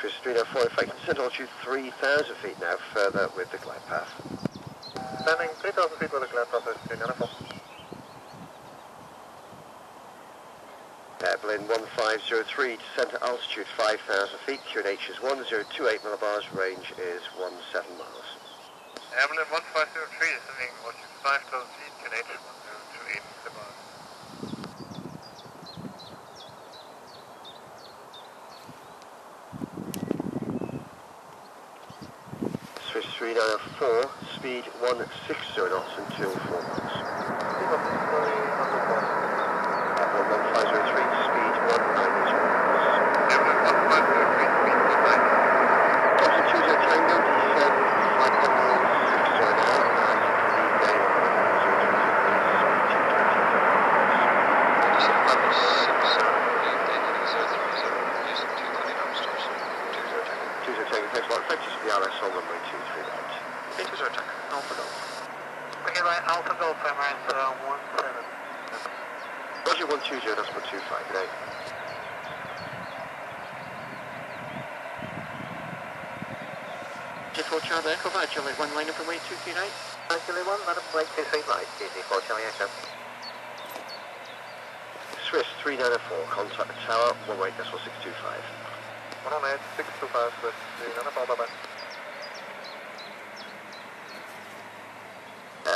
Swiss 304, if I can send altitude 3,000 feet now, further with the glide path. Landing 3,000 feet with the glide path, 394. Berlin 1503, descent to altitude 5,000 feet, QNH is 1028 millibars, range is 17 miles. Berlin 1503, descending altitude 5,000 feet, QNH 1028 millibars. Swiss 3904, speed 160 knots until 4 miles. Berlin 1503, speed 190 knots. Berlin 1503, speed 190. Thompson 20 Tango, descend 560 now, and lead down 20 Tango, thanks a lot. Effective to the RS on runway 23 right. 20 Tango, Alpha Golf. Okay, right, Alpha Golf, Emirates 17. Roger 120, that's 125, good day. Jet 4 Charlie Echo, Charlie 1, line up and wait 23 right. Charlie 1, let up wait 23 right, DZ4 Charlie Echo. Swiss 3904, contact the tower, 18.625. 118, 625, Swiss 394, bye-bye.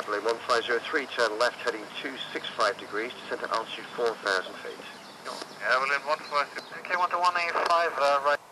Berlin 1503, turn left heading 265 degrees, descent to altitude 4,000 feet. Berlin 1503, okay, 1 to 185, right.